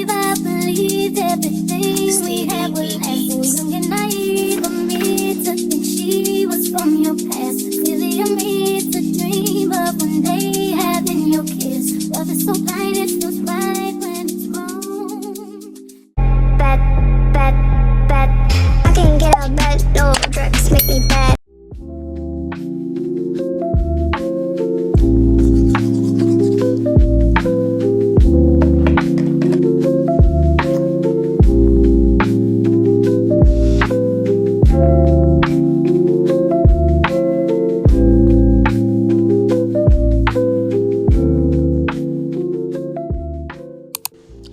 I believed everything we had was last. So young and naive of me to think she was from your past. Silly of me to dream of one day having your kiss. Love is so blind, it feels right when it's wrong. Bad. I can't get out of bed, no drugs make me bad.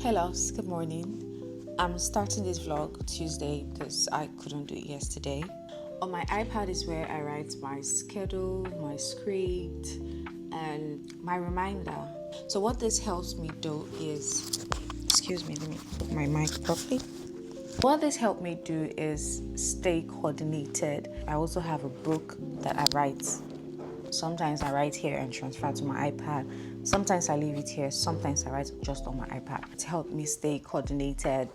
Hello, good morning. I'm starting this vlog Tuesday because I couldn't do it yesterday. On my iPad is where I write my schedule, my script, and my reminder. So what this helps me do is, excuse me, let me put my mic properly. What this helped me do is stay coordinated. I also have a book that I write. Sometimes I write here and transfer to my iPad. Sometimes I leave it here. Sometimes I write just on my iPad. It helped me stay coordinated.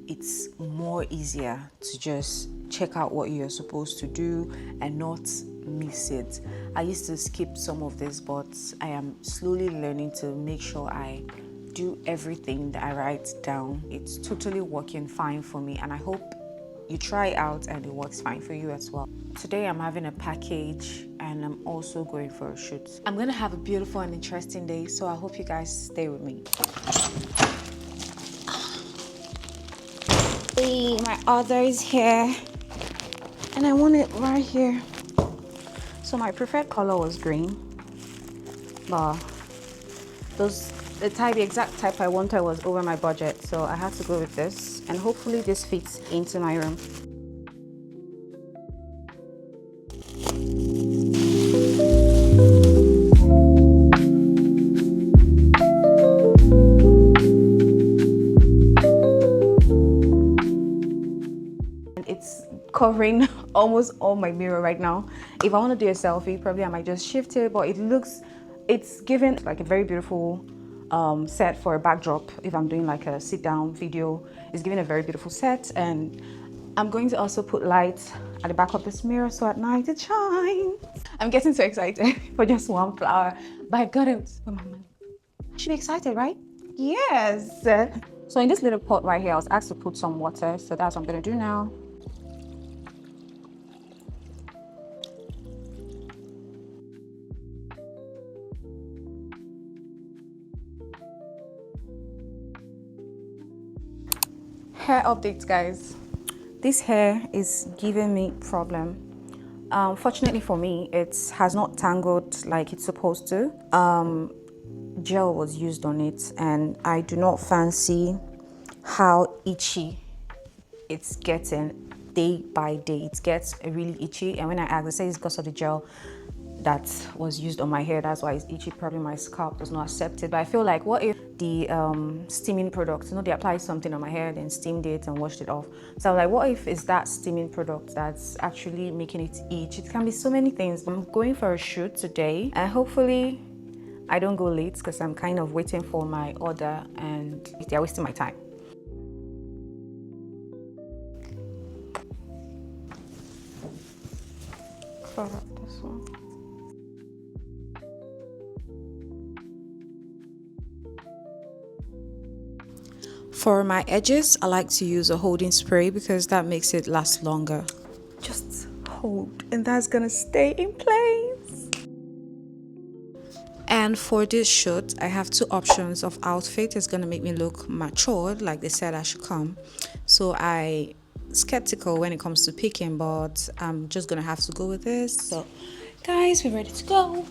It's more easier to just check out what you're supposed to do and not miss it. I used to skip some of this, but I am slowly learning to make sure I do everything that I write down. It's totally working fine for me, and I hope you try it out and it works fine for you as well. Today I'm having a package and I'm also going for a shoot. I'm gonna have a beautiful and interesting day, so I hope you guys stay with me. My order is here and I want it right here. So my preferred color was green, but the exact type I wanted was over my budget, so I had to go with this, and hopefully this fits into my room. It's covering almost all my mirror right now. If I want to do a selfie, probably I might just shift it, but it's giving like a very beautiful set for a backdrop. If I'm doing like a sit down video, it's giving a very beautiful set. And I'm going to also put lights at the back of this mirror so at night it shines. I'm getting so excited for just one flower, but I got it for my money. I should be excited, right? Yes. So in this little pot right here, I was asked to put some water, so that's what I'm gonna do now. Hair updates, guys. This hair is giving me problem. Fortunately for me, it has not tangled like it's supposed to. Gel was used on it, and I do not fancy how itchy it's getting day by day. It gets really itchy, and when I ask, they say it's because of the gel that was used on my hair, that's why it's itchy. Probably my scalp does not accept it. But I feel like, what if the steaming product, they applied something on my hair, then steamed it and washed it off. So I was like, what if it's that steaming product that's actually making it itch? It can be so many things. I'm going for a shoot today, and hopefully I don't go late because I'm kind of waiting for my order and they're wasting my time. Cover up this one. For my edges, I like to use a holding spray because that makes it last longer. Just hold, and that's gonna stay in place. And for this shoot, I have two options of outfit. It's gonna make me look matured, like they said I should come. So I skeptical when it comes to picking, but I'm just gonna have to go with this. So guys, we're ready to go.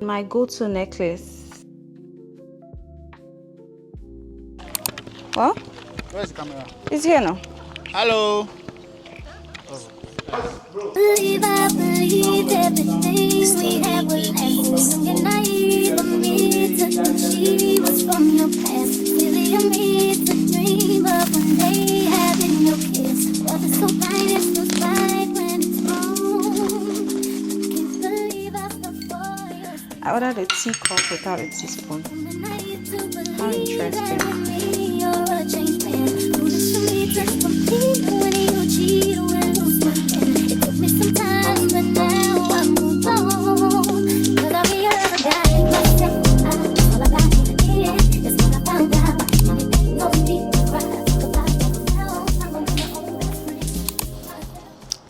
My go-to necklace. What? Where's the camera? It's here now. Hello. I believed everything we had was last. So young and naive of me to think she was from your past. Silly of me to dream of one day having your kiss. Love is so blind, it feels right when it's wrong. I can't believe I fell for your I ordered a teacup without a teaspoon. How interesting.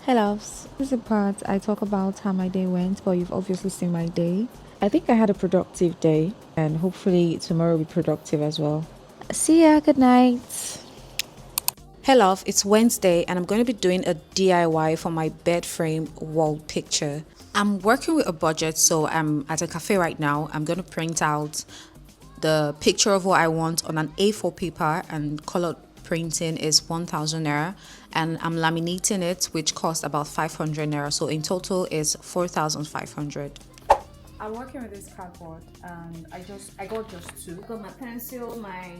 Hey loves, this is the part I talk about how my day went, but you've obviously seen my day. I think I had a productive day, and hopefully tomorrow will be productive as well. See ya, good night. Hey love, it's Wednesday and I'm going to be doing a DIY for my bed frame wall picture. I'm working with a budget, so I'm at a cafe right now. I'm going to print out the picture of what I want on an A4 paper, and color printing is 1,000 naira, and I'm laminating it, which costs about 500 naira, so in total is 4,500. I'm working with this cardboard and I got just two. Got my pencil, my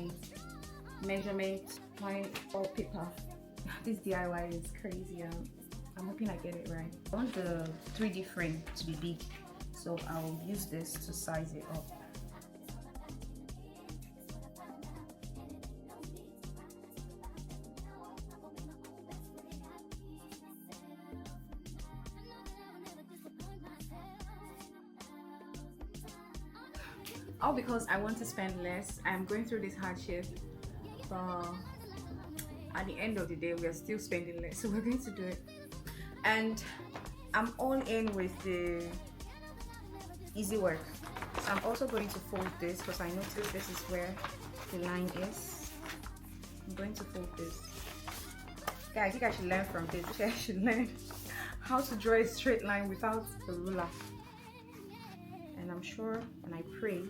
measurement, my wallpaper. This DIY is crazy. I'm hoping I get it right. I want the 3D frame to be big, so I'll use this to size it up. All because I want to spend less. I'm going through this hardship, but at the end of the day we are still spending less, so we're going to do it. And I'm all in with the easy work. So I'm also going to fold this because I noticed this is where the line is. I'm going to fold this. Yeah, I think I should learn from this. I should learn how to draw a straight line without a ruler. And I'm sure and I pray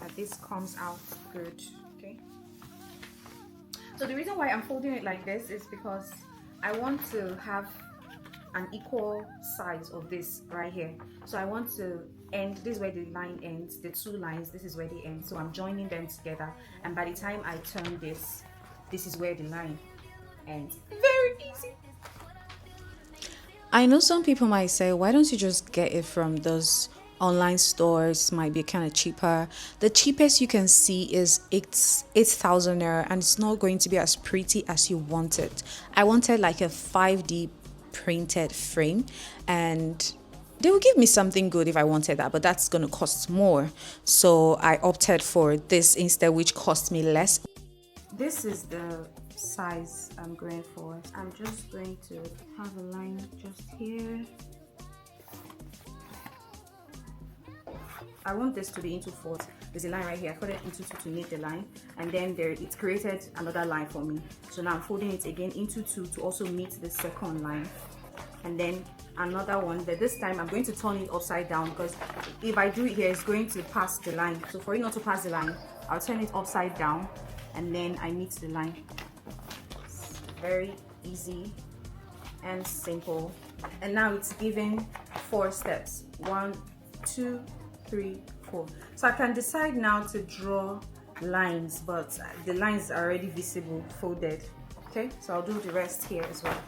that this comes out good. Okay, so the reason why I'm folding it like this is because I want to have an equal size of this right here. So I want to end, this is where the line ends, the two lines, this is where they end, so I'm joining them together, and by the time I turn this, this is where the line ends. Very easy. I know some people might say, why don't you just get it from those online stores? Might be kind of cheaper. The cheapest you can see is 8,000 naira, and it's not going to be as pretty as you want it. I wanted like a 5D printed frame, and they will give me something good if I wanted that, but that's going to cost more, so I opted for this instead, which cost me less. This is the size I'm going for. I'm just going to have a line just here. I want this to be into fours. There's a line right here. I cut it into two to make the line, and then there it's created another line for me. So now I'm folding it again into two to also meet the second line, and then another one. But this time I'm going to turn it upside down, because if I do it here, it's going to pass the line. So for it not to pass the line, I'll turn it upside down, and then I meet the line. It's very easy and simple. And now it's given 4 steps. 1, 2, 3, 4. So I can decide now to draw lines, but the lines are already visible folded. Okay, so I'll do the rest here as well.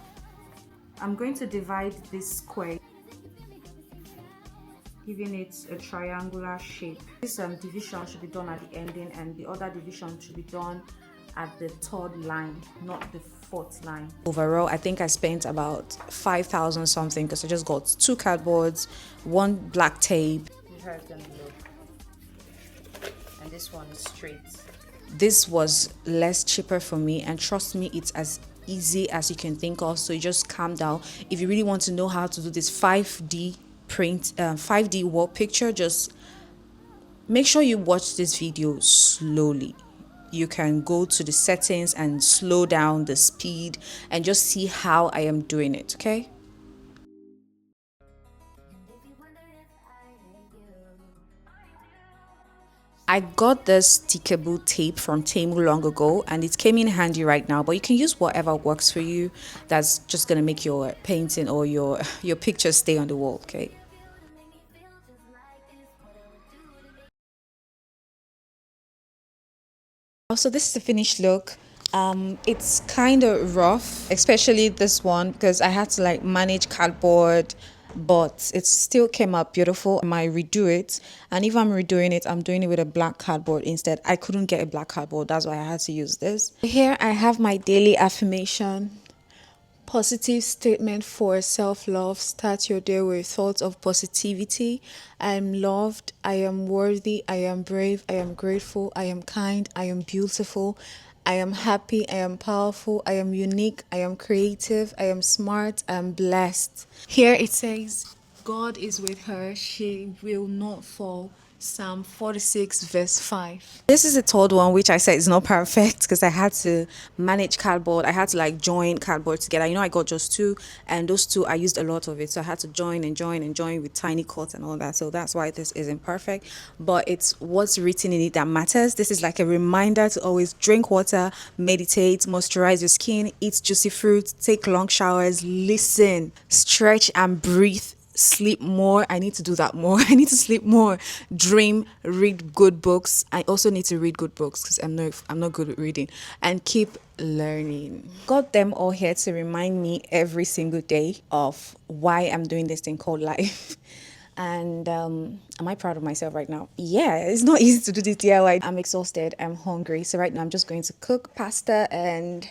I'm going to divide this square, giving it a triangular shape. This division should be done at the ending, and the other division should be done at the 3rd line, not the 4th line. Overall, I think I spent about 5,000 something, because I just got 2 cardboards, 1 black tape. Here's gonna look, and this one is straight. This was less cheaper for me, and trust me, it's as easy as you can think of. So you just calm down. If you really want to know how to do this 5D print, 5D wall picture, just make sure you watch this video slowly. You can go to the settings and slow down the speed and just see how I am doing it. Okay. I got this stickable tape from Temu long ago, and it came in handy right now, but you can use whatever works for you. That's just gonna make your painting or your picture stay on the wall. Okay. So this is the finished look. It's kind of rough, especially this one, because I had to like manage cardboard but it still came out beautiful. I might redo it, and if I'm redoing it, I'm doing it with a black cardboard instead. I couldn't get a black cardboard, that's why I had to use this. Here I have my daily affirmation. Positive statement for self-love. Start your day with thoughts of positivity. I am loved, I am worthy, I am brave, I am grateful, I am kind, I am beautiful, I am happy, I am powerful, I am unique, I am creative, I am smart, I am blessed. Here it says, God is with her, she will not fall. Psalm 46 verse 5. This is the third one, which I said is not perfect because I had to manage cardboard. I had to like join cardboard together. I got just two, and those two I used a lot of it, so I had to join and join and join with tiny cuts and all that. So that's why this isn't perfect, but it's what's written in it that matters. This is like a reminder to always drink water, meditate, moisturize your skin, eat juicy fruits, take long showers, listen, stretch and breathe, sleep more. I need to do that more. I need to sleep more, dream, read good books. I also need to read good books because I'm not good at reading, and keep learning. Got them all here to remind me every single day of why I'm doing this thing called life. And am I proud of myself right now? Yeah, it's not easy to do this DIY. I'm exhausted, I'm hungry, so right now I'm just going to cook pasta, and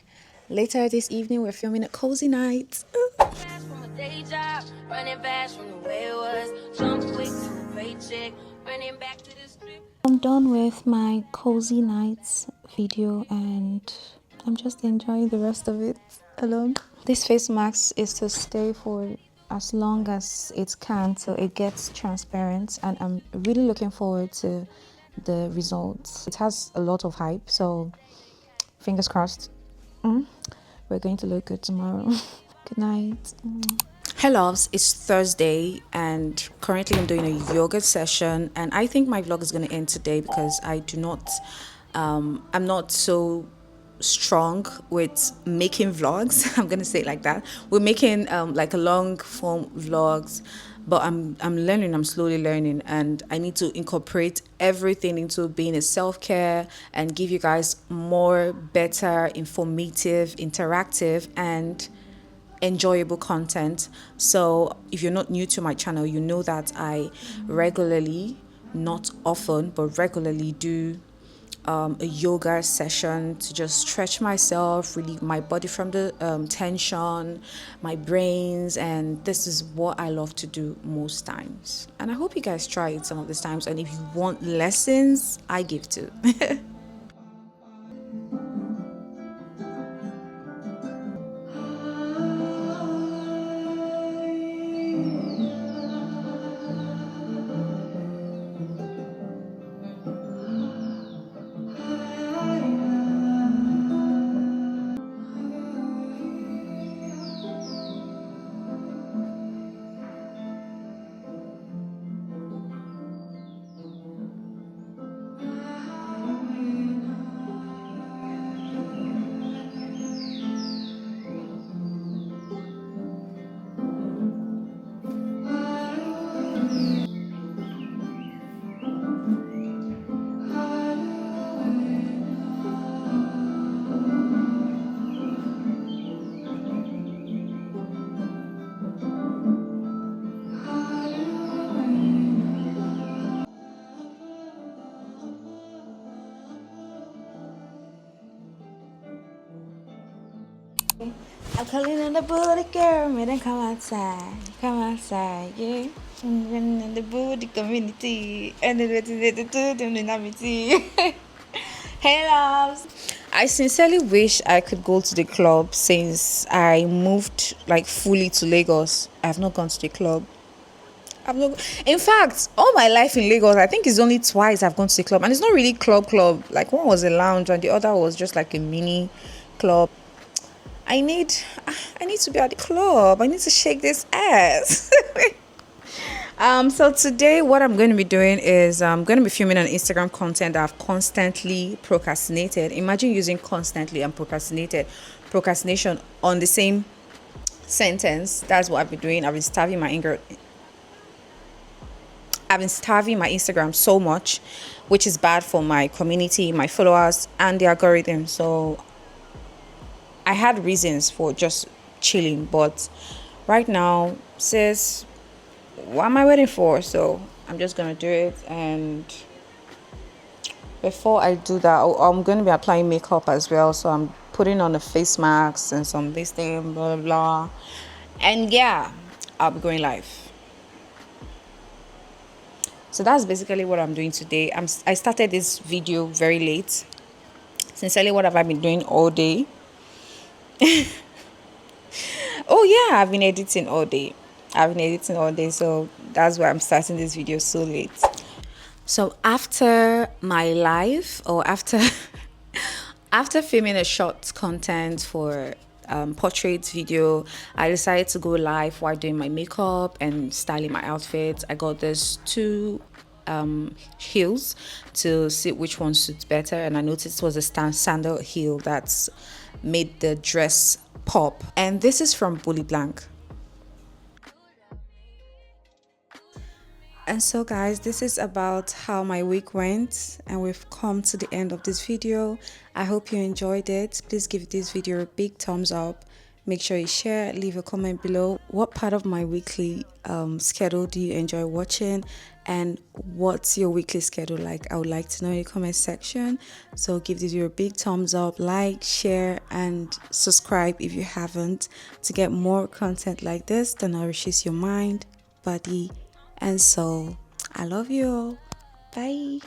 later this evening we're filming a cozy night. From a day job, running fast from the way it was. Jump quick to the paycheck, running back to the strip. I'm done with my cozy nights video, and I'm just enjoying the rest of it alone. This face mask is to stay for as long as it can till it gets transparent, and I'm really looking forward to the results. It has a lot of hype, so fingers crossed. We're going to look good tomorrow. Good night. Hey loves, it's Thursday and currently I'm doing a yoga session, and I think my vlog is going to end today because I'm not so strong with making vlogs. I'm gonna say it like that. We're making like a long form vlogs, but I'm learning. I'm slowly learning, and I need to incorporate everything into being a self-care and give you guys more better, informative, interactive, and enjoyable content. So if you're not new to my channel, you know that I regularly, not often but regularly, do a yoga session to just stretch myself, relieve my body from the tension, my brains, and this is what I love to do most times. And I hope you guys try it some of these times, and if you want lessons, I give too. I'm calling on the booty girl, man, then come outside, yeah. I'm in the booty community, and the Hey loves. I sincerely wish I could go to the club since I moved like fully to Lagos. I have not gone to the club. I've not, in fact, all my life in Lagos, I think it's only twice I've gone to the club, and it's not really club. Like one was a lounge, and the other was just like a mini club. I need to be at the club. I need to shake this ass. So today what I'm going to be doing is I'm going to be filming an Instagram content that I've constantly procrastinated. Imagine using constantly and procrastination on the same sentence. That's what I've been doing. I've been starving my Instagram so much, which is bad for my community, my followers, and the algorithm. So I had reasons for just chilling, but right now, sis, what am I waiting for? So I'm just gonna do it. And before I do that, I'm going to be applying makeup as well. So I'm putting on a face mask and some this thing, blah blah blah. And yeah, I'll be going live. So that's basically what I'm doing today. I started this video very late. Sincerely, what have I been doing all day? Oh yeah, I've been editing all day. So that's why I'm starting this video so late. So after my live, or after after filming a short content for portrait video, I decided to go live while doing my makeup and styling my outfits. I got this two heels to see which one suits better, and I noticed it was a sandal heel that's made the dress pop. And this is from Bully Blank. And so guys, this is about how my week went, and we've come to the end of this video. I hope you enjoyed it. Please give this video a big thumbs up. Make sure you share, leave a comment below. What part of my weekly schedule do you enjoy watching, and what's your weekly schedule like? I would like to know in the comment section. So give this video a big thumbs up, like, share, and subscribe if you haven't, to get more content like this that nourishes your mind, body, and soul. I love you all. Bye.